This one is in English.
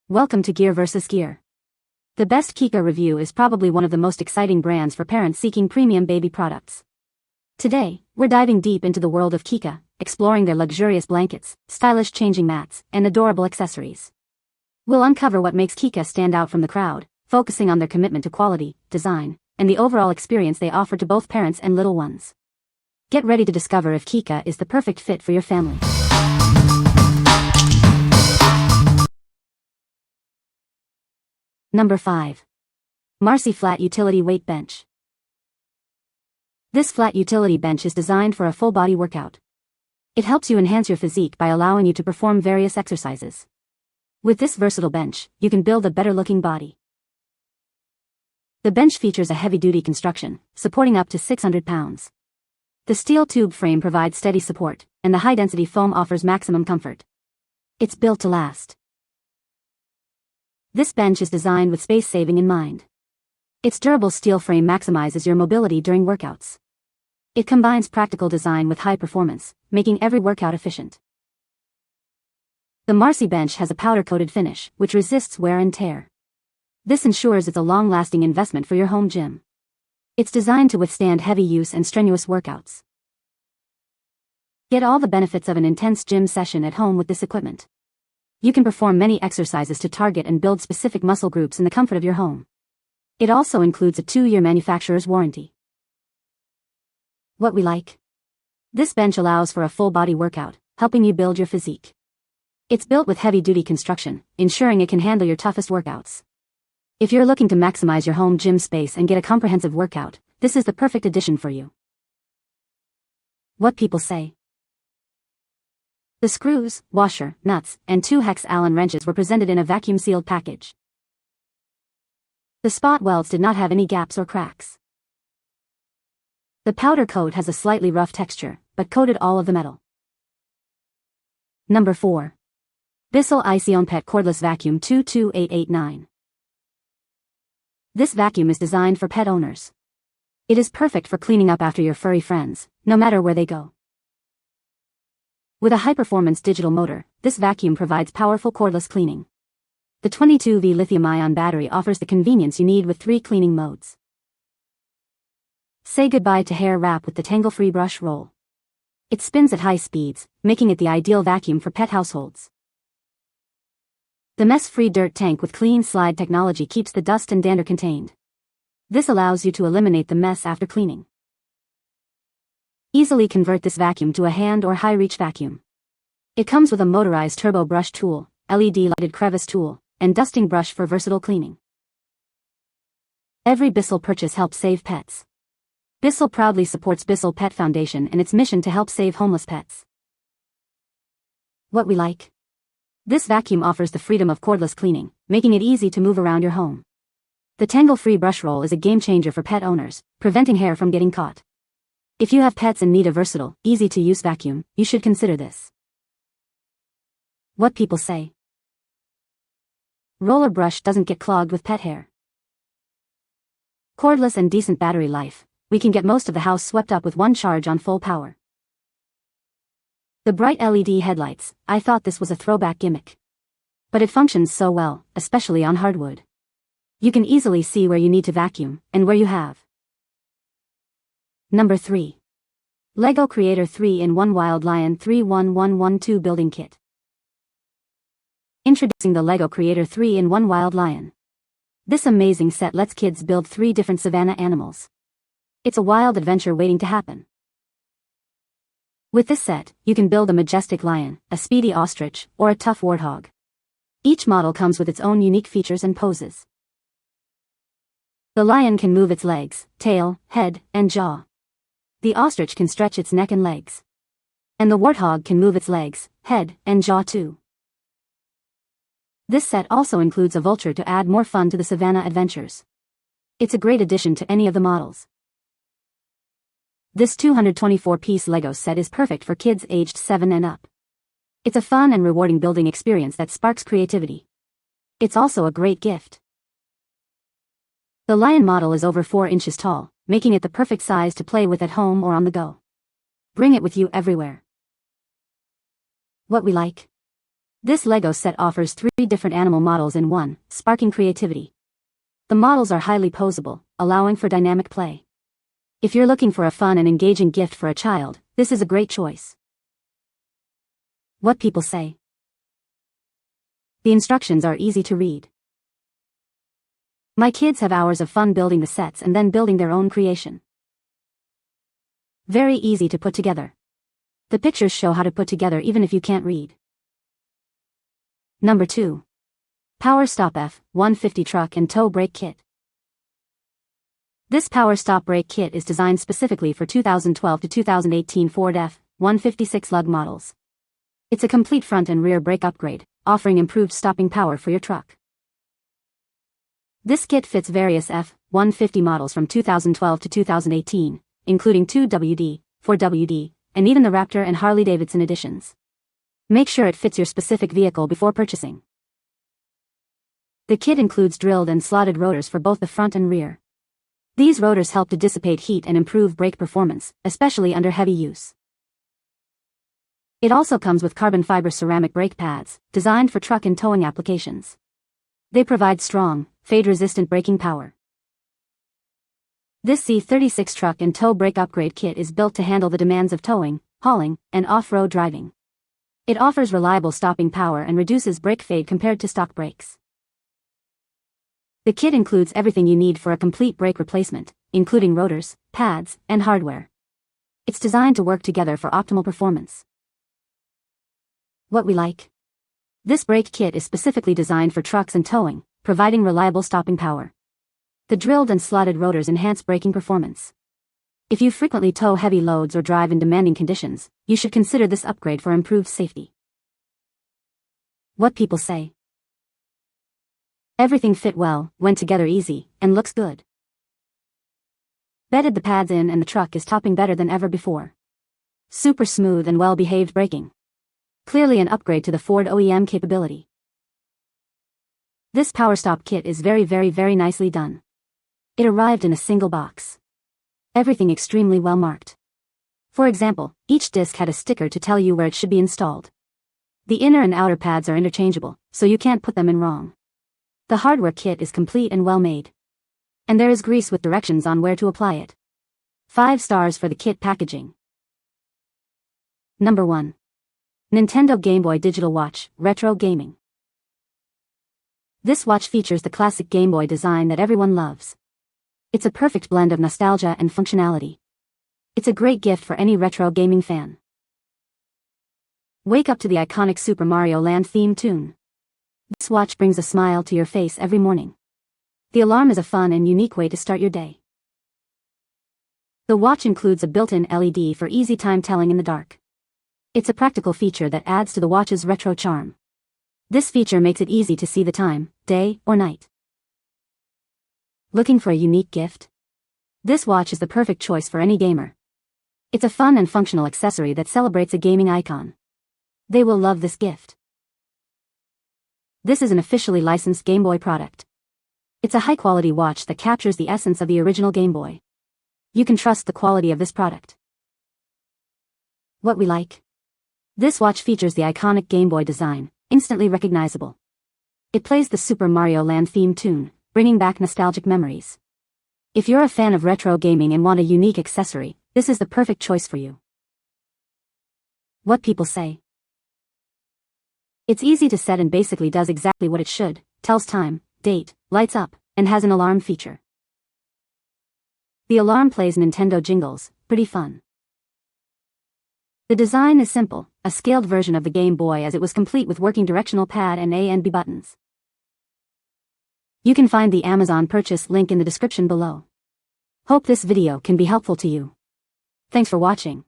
Welcome to Gear vs. Gear. The best Koeka review is probably one of the most exciting brands for parents seeking premium baby products. Today, we're diving deep into the world of Koeka, exploring their luxurious blankets, stylish changing mats, and adorable accessories. We'll uncover what makes Koeka stand out from the crowd, focusing on their commitment to quality, design, and the overall experience they offer to both parents and little ones. Get ready to discover if Koeka is the perfect fit for your family. Number 5. Marcy Flat Utility Weight Bench. This flat utility bench is designed for a full-body workout. It helps you enhance your physique by allowing you to perform various exercises. With this versatile bench, you can build a better-looking body. The bench features a heavy-duty construction, supporting up to 600 pounds. The steel tube frame provides steady support, and the high-density foam offers maximum comfort. It's built to last. This bench is designed with space saving in mind. Its durable steel frame maximizes your mobility during workouts. It combines practical design with high performance, making every workout efficient. The Marcy bench has a powder-coated finish, which resists wear and tear. This ensures it's a long-lasting investment for your home gym. It's designed to withstand heavy use and strenuous workouts. Get all the benefits of an intense gym session at home with this equipment. You can perform many exercises to target and build specific muscle groups in the comfort of your home. It also includes a 2-year manufacturer's warranty. What we like? This bench allows for a full-body workout, helping you build your physique. It's built with heavy-duty construction, ensuring it can handle your toughest workouts. If you're looking to maximize your home gym space and get a comprehensive workout, this is the perfect addition for you. What people say. The screws, washer, nuts, and 2 hex Allen wrenches were presented in a vacuum-sealed package. The spot welds did not have any gaps or cracks. The powder coat has a slightly rough texture, but coated all of the metal. Number 4. BISSELL ICONpet Cordless Vacuum 22889. This vacuum is designed for pet owners. It is perfect for cleaning up after your furry friends, no matter where they go. With a high-performance digital motor, this vacuum provides powerful cordless cleaning. The 22V lithium-ion battery offers the convenience you need with 3 cleaning modes. Say goodbye to hair wrap with the tangle-free brush roll. It spins at high speeds, making it the ideal vacuum for pet households. The mess-free dirt tank with clean slide technology keeps the dust and dander contained. This allows you to eliminate the mess after cleaning. Easily convert this vacuum to a hand or high-reach vacuum. It comes with a motorized turbo brush tool, LED-lighted crevice tool, and dusting brush for versatile cleaning. Every BISSELL purchase helps save pets. BISSELL proudly supports BISSELL Pet Foundation and its mission to help save homeless pets. What we like? This vacuum offers the freedom of cordless cleaning, making it easy to move around your home. The tangle-free brush roll is a game-changer for pet owners, preventing hair from getting caught. If you have pets and need a versatile, easy-to-use vacuum, you should consider this. What people say. Roller brush doesn't get clogged with pet hair. Cordless and decent battery life, we can get most of the house swept up with one charge on full power. The bright LED headlights, I thought this was a throwback gimmick. But it functions so well, especially on hardwood. You can easily see where you need to vacuum, and where you have. Number 3. LEGO Creator 3-in-1 Wild Lion 31112 Building Kit. Introducing the LEGO Creator 3-in-1 Wild Lion. This amazing set lets kids build 3 different savanna animals. It's a wild adventure waiting to happen. With this set, you can build a majestic lion, a speedy ostrich, or a tough warthog. Each model comes with its own unique features and poses. The lion can move its legs, tail, head, and jaw. The ostrich can stretch its neck and legs. And the warthog can move its legs, head, and jaw too. This set also includes a vulture to add more fun to the savanna adventures. It's a great addition to any of the models. This 224-piece LEGO set is perfect for kids aged 7 and up. It's a fun and rewarding building experience that sparks creativity. It's also a great gift. The lion model is over 4 inches tall, making it the perfect size to play with at home or on the go. Bring it with you everywhere. What we like? This Lego set offers 3 different animal models in one, sparking creativity. The models are highly posable, allowing for dynamic play. If you're looking for a fun and engaging gift for a child, this is a great choice. What people say. The instructions are easy to read. My kids have hours of fun building the sets and then building their own creation. Very easy to put together. The pictures show how to put together even if you can't read. Number 2. Power Stop F-150 Truck and Tow Brake Kit. This Power Stop Brake Kit is designed specifically for 2012 to 2018 Ford F-156 lug models. It's a complete front and rear brake upgrade, offering improved stopping power for your truck. This kit fits various F-150 models from 2012 to 2018, including 2 WD, 4 WD, and even the Raptor and Harley-Davidson editions. Make sure it fits your specific vehicle before purchasing. The kit includes drilled and slotted rotors for both the front and rear. These rotors help to dissipate heat and improve brake performance, especially under heavy use. It also comes with carbon fiber ceramic brake pads, designed for truck and towing applications. They provide strong, fade-resistant braking power. This C36 truck and tow brake upgrade kit is built to handle the demands of towing, hauling, and off-road driving. It offers reliable stopping power and reduces brake fade compared to stock brakes. The kit includes everything you need for a complete brake replacement, including rotors, pads, and hardware. It's designed to work together for optimal performance. What we like. This brake kit is specifically designed for trucks and towing, providing reliable stopping power. The drilled and slotted rotors enhance braking performance. If you frequently tow heavy loads or drive in demanding conditions, you should consider this upgrade for improved safety. What people say. Everything fit well, went together easy, and looks good. Bedded the pads in and the truck is topping better than ever before. Super smooth and well-behaved braking. Clearly an upgrade to the Ford OEM capability. This Power Stop kit is very nicely done. It arrived in a single box. Everything extremely well marked. For example, each disc had a sticker to tell you where it should be installed. The inner and outer pads are interchangeable, so you can't put them in wrong. The hardware kit is complete and well made. And there is grease with directions on where to apply it. 5 stars for the kit packaging. Number 1. Nintendo Gameboy Digital Watch, Retro Gaming. This watch features the classic Gameboy design that everyone loves. It's a perfect blend of nostalgia and functionality. It's a great gift for any retro gaming fan. Wake up to the iconic Super Mario Land theme tune. This watch brings a smile to your face every morning. The alarm is a fun and unique way to start your day. The watch includes a built-in LED for easy time telling in the dark. It's a practical feature that adds to the watch's retro charm. This feature makes it easy to see the time, day or night. Looking for a unique gift? This watch is the perfect choice for any gamer. It's a fun and functional accessory that celebrates a gaming icon. They will love this gift. This is an officially licensed Game Boy product. It's a high-quality watch that captures the essence of the original Game Boy. You can trust the quality of this product. What we like. This watch features the iconic Game Boy design, instantly recognizable. It plays the Super Mario Land theme tune, bringing back nostalgic memories. If you're a fan of retro gaming and want a unique accessory, this is the perfect choice for you. What people say. It's easy to set and basically does exactly what it should, tells time, date, lights up, and has an alarm feature. The alarm plays Nintendo jingles, pretty fun. The design is simple, a scaled version of the Game Boy as it was complete with working directional pad and A and B buttons. You can find the Amazon purchase link in the description below. Hope this video can be helpful to you. Thanks for watching.